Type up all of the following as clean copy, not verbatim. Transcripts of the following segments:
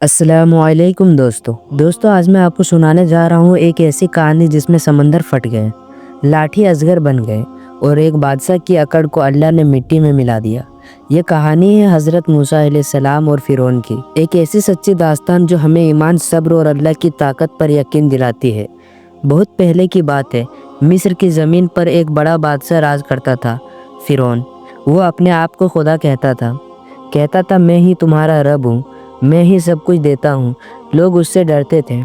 अस्सलामुअलैकुम दोस्तों आज मैं आपको सुनाने जा रहा हूँ एक ऐसी कहानी जिसमें समंदर फट गए, लाठी अजगर बन गए और एक बादशाह की अकड़ को अल्लाह ने मिट्टी में मिला दिया। ये कहानी है हज़रत मूसा अलैहिस्सलाम और फिरौन की, एक ऐसी सच्ची दास्तान जो हमें ईमान, सब्र और अल्लाह की ताकत पर यकीन दिलाती है। बहुत पहले की बात है, मिस्र की ज़मीन पर एक बड़ा बादशाह राज करता था, फिरौन। वो अपने आप को खुदा कहता था मैं ही तुम्हारा रब हूँ, मैं ही सब कुछ देता हूँ। लोग उससे डरते थे,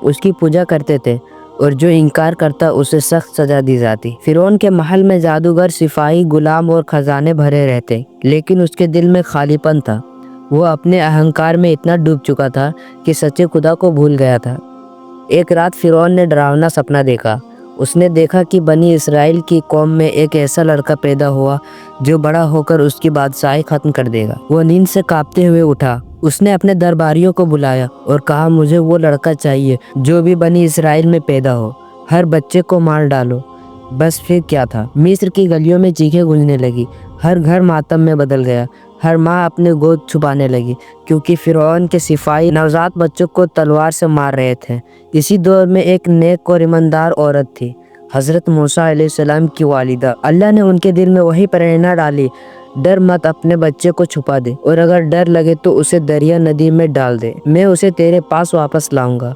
उसकी पूजा करते थे और जो इनकार करता उसे सख्त सज़ा दी जाती। फिरौन के महल में जादूगर, सिपाही, गुलाम और खजाने भरे रहते, लेकिन उसके दिल में खालीपन था। वो अपने अहंकार में इतना डूब चुका था कि सच्चे खुदा को भूल गया था। एक रात फिरौन ने डरावना सपना देखा। उसने देखा कि बनी इसराइल की कौम में एक ऐसा लड़का पैदा हुआ जो बड़ा होकर उसकी बादशाही खत्म कर देगा। वो नींद से कांपते हुए उठा। उसने अपने दरबारियों को बुलाया और कहा, मुझे वो लड़का चाहिए जो भी बनी इसराइल में पैदा हो। हर बच्चे को मार डालो। बस फिर क्या था, मिस्र की गलियों में चीखें गूंजने लगी। हर घर मातम में बदल गया। हर माँ अपने गोद छुपाने लगी, क्योंकि फिरौन के सिपाही नवजात बच्चों को तलवार से मार रहे थे। इसी दौर में एक नेक और ईमानदार औरत थी, हज़रत मूसा अलैहिस्सलाम की वालिदा। अल्लाह ने उनके दिल में वही प्रेरणा डाली, डर मत, अपने बच्चे को छुपा दे और अगर डर लगे तो उसे दरिया नदी में डाल दे। मैं उसे तेरे पास वापस लाऊंगा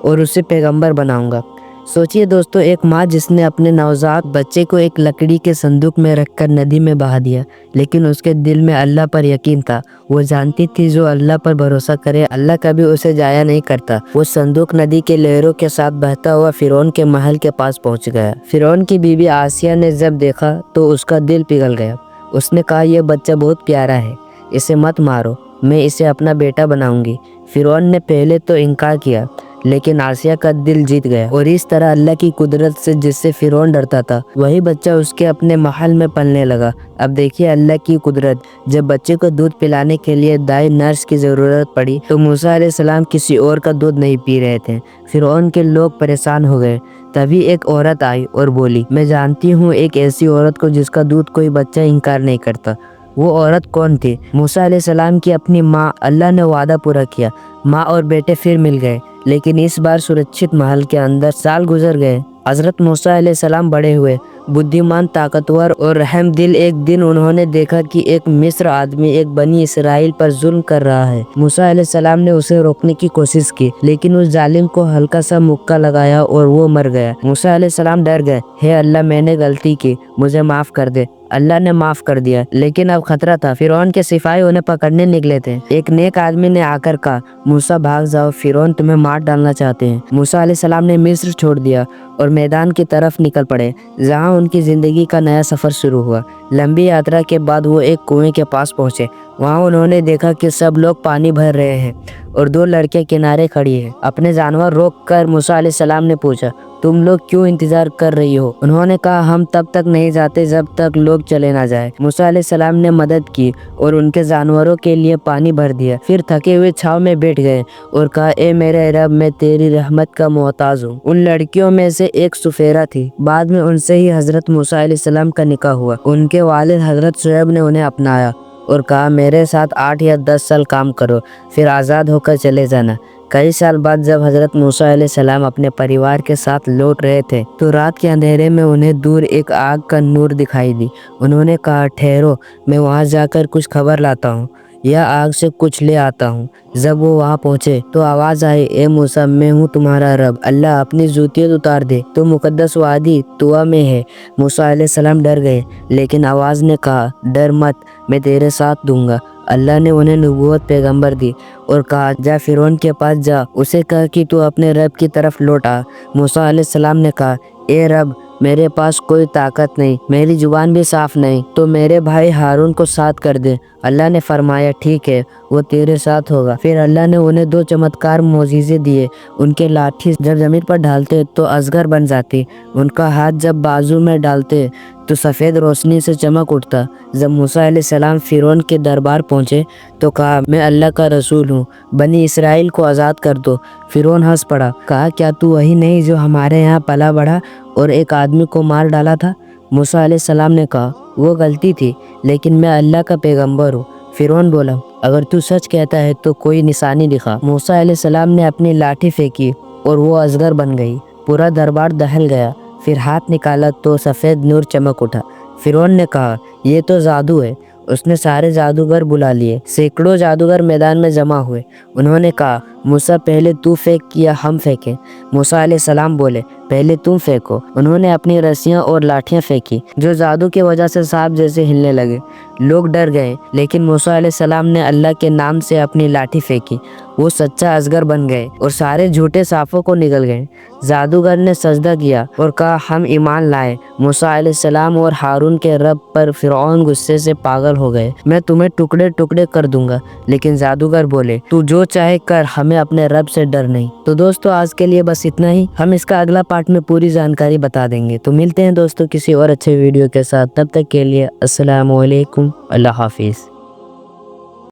और उसे पैगंबर बनाऊंगा। सोचिए दोस्तों, एक माँ जिसने अपने नवजात बच्चे को एक लकड़ी के संदूक में रखकर नदी में बहा दिया, लेकिन उसके दिल में अल्लाह पर यकीन था। वो जानती थी जो अल्लाह पर भरोसा करे, अल्लाह कभी उसे जाया नहीं करता। वो संदूक नदी के लहरों के साथ बहता हुआ फिरौन के महल के पास पहुंच गया। फिरौन की बीवी आसिया ने जब देखा तो उसका दिल पिघल गया। उसने कहा, यह बच्चा बहुत प्यारा है, इसे मत मारो, मैं इसे अपना बेटा बनाऊंगी। फिरौन ने पहले तो इनकार किया, लेकिन आसिया का दिल जीत गया और इस तरह अल्लाह की कुदरत से जिससे फिरौन डरता था, वही बच्चा उसके अपने महल में पलने लगा। अब देखिए अल्लाह की कुदरत, जब बच्चे को दूध पिलाने के लिए दाई नर्स की ज़रूरत पड़ी तो मूसा अलैहिस्सलाम किसी और का दूध नहीं पी रहे थे। फिरौन के लोग परेशान हो गए। तभी एक औरत आई और बोली, मैं जानती हूँ एक ऐसी औरत को जिसका दूध कोई बच्चा इनकार नहीं करता। वो औरत कौन थी? मूसा अलैहिस्सलाम की अपनी माँ। अल्लाह ने वादा पूरा किया, माँ और बेटे फिर मिल गए, लेकिन इस बार सुरक्षित महल के अंदर। साल गुजर गए। हज़रत मूसा अलैहिस्सलाम बड़े हुए, बुद्धिमान, ताकतवर और रहम दिल। एक दिन उन्होंने देखा कि एक मिस्र आदमी एक बनी इसराइल पर जुल्म कर रहा है। मूसा अलैहिस्सलाम ने उसे रोकने की कोशिश की, लेकिन उस जालिम को हल्का सा मुक्का लगाया और वो मर गया। मूसा अलैहिस्सलाम डर गए, हे अल्लाह, मैंने गलती की, मुझे माफ़ कर दे। अल्लाह ने माफ़ कर दिया, लेकिन अब खतरा था। फिरौन के सिपाही उन्हें पकड़ने निकले थे। एक नेक आदमी ने आकर कहा, मूसा भाग जाओ, फिरौन तुम्हें मार डालना चाहते हैं। मूसा अलैहिस्सलाम ने मिस्र छोड़ दिया और मैदान की तरफ निकल पड़े, जहां उनकी ज़िंदगी का नया सफ़र शुरू हुआ। लंबी यात्रा के बाद वो एक कुएं के पास पहुंचे। वहां उन्होंने देखा कि सब लोग पानी भर रहे हैं और दो लड़कियां किनारे खड़ी हैं। अपने जानवर रोक कर मूसा अलैहिस्सलाम ने पूछा, तुम लोग क्यों इंतजार कर रही हो? उन्होंने कहा, हम तब तक नहीं जाते जब तक लोग चले ना जाए। मूसा अलैहिस्सलाम ने मदद की और उनके जानवरों के लिए पानी भर दिया। फिर थके हुए छाव में बैठ गए और कहा, ए मेरे रब, मैं तेरी रहमत का मोहताज हूँ। उन लड़कियों में से एक सुफेरा थी। बाद में उनसे ही हज़रत मूसा अलैहिस्सलाम का निकाह हुआ। उनके वालिद हज़रत शुएब ने उन्हें अपनाया और कहा, मेरे साथ 8 या 10 साल काम करो, फिर आज़ाद होकर चले जाना। कई साल बाद जब हज़रत मूसा अलैहिस्सलाम अपने परिवार के साथ लौट रहे थे तो रात के अंधेरे में उन्हें दूर एक आग का नूर दिखाई दी। उन्होंने कहा, ठहरो, मैं वहाँ जाकर कुछ खबर लाता हूँ या आग से कुछ ले आता हूँ। जब वो वहाँ पहुँचे तो आवाज़ आई, ए मूसा, मैं हूँ तुम्हारा रब, अल्लाह अपनी जूतियाँ उतार दे, तो मुकद्दस वादी तुआ में है। मूसा अलैहिस्सलाम डर गए, लेकिन आवाज़ ने कहा, डर मत, मैं तेरे साथ दूंगा। अल्लाह ने उन्हें नबूवत पैगंबर दी और कहा, जा फिरौन के पास जा, उसे कह कि तू अपने रब की तरफ लौट आ। मूसा अलैहिस्सलाम ने कहा, ए रब, मेरे पास कोई ताकत नहीं, मेरी जुबान भी साफ नहीं, तो मेरे भाई हारून को साथ कर दे। अल्लाह ने फरमाया, ठीक है, वो तेरे साथ होगा। फिर अल्लाह ने उन्हें 2 चमत्कार मोजीज़े दिए। उनके लाठी जब जमीन पर डालते तो अजगर बन जाती, उनका हाथ जब बाजू में डालते तो सफ़ेद रोशनी से चमक उठता। जब मूसा अलैहिस्सलाम फिरौन के दरबार पहुँचे तो कहा, मैं अल्लाह का रसूल हूँ, बनी इसराइल को आज़ाद कर दो। फिरौन हंस पड़ा, कहा, क्या तू वही नहीं जो हमारे यहाँ पला बढ़ा और एक आदमी को मार डाला था? मूसा अलैहिस्सलाम ने कहा, वो गलती थी, लेकिन मैं अल्लाह का पैगंबर हूँ। فرعون بولا اگر تو سچ کہتا ہے تو کوئی نشانی دکھا۔ موسیٰ علیہ السلام نے اپنی لاٹھی پھینکی اور وہ اجگر بن گئی۔ پورا دربار دہل گیا۔ پھر ہاتھ نکالا تو سفید نور چمک اٹھا۔ فرعون نے کہا یہ تو جادو ہے۔ اس نے سارے جادوگر بلا لیے۔ سینکڑوں جادوگر میدان میں جمع ہوئے۔ انہوں نے کہا موسیٰ پہلے تو پھینک یا ہم پھینکیں؟ موسیٰ علیہ السلام بولے پہلے تم پھینکو۔ انہوں نے اپنی رسیاں اور لاٹھیاں پھینکی جو جادو کی وجہ سے سانپ جیسے ہلنے لگے۔ لوگ ڈر گئے لیکن موسیٰ علیہ السلام نے اللہ کے نام سے اپنی لاٹھی پھینکی۔ وہ سچا اجگر بن گئے اور سارے جھوٹے سانپوں کو نگل گئے۔ جادوگر نے سجدہ کیا اور کہا ہم ایمان لائے موسیٰ علیہ السلام اور ہارون کے رب پر۔ فرعون غصے سے پاگل ہو گئے۔ میں تمہیں ٹکڑے ٹکڑے کر دوں گا۔ لیکن جادوگر بولے تو جو چاہے کر، ہمیں اپنے رب سے ڈر نہیں۔ تو دوستو آج کے لیے بس اتنا ہی۔ ہم اس کا اگلا پارٹ میں پوری جانکاری بتا دیں گے۔ تو ملتے ہیں دوستو کسی اور اچھے ویڈیو کے ساتھ، تب تک کے لیے السلام علیکم، اللہ حافظ۔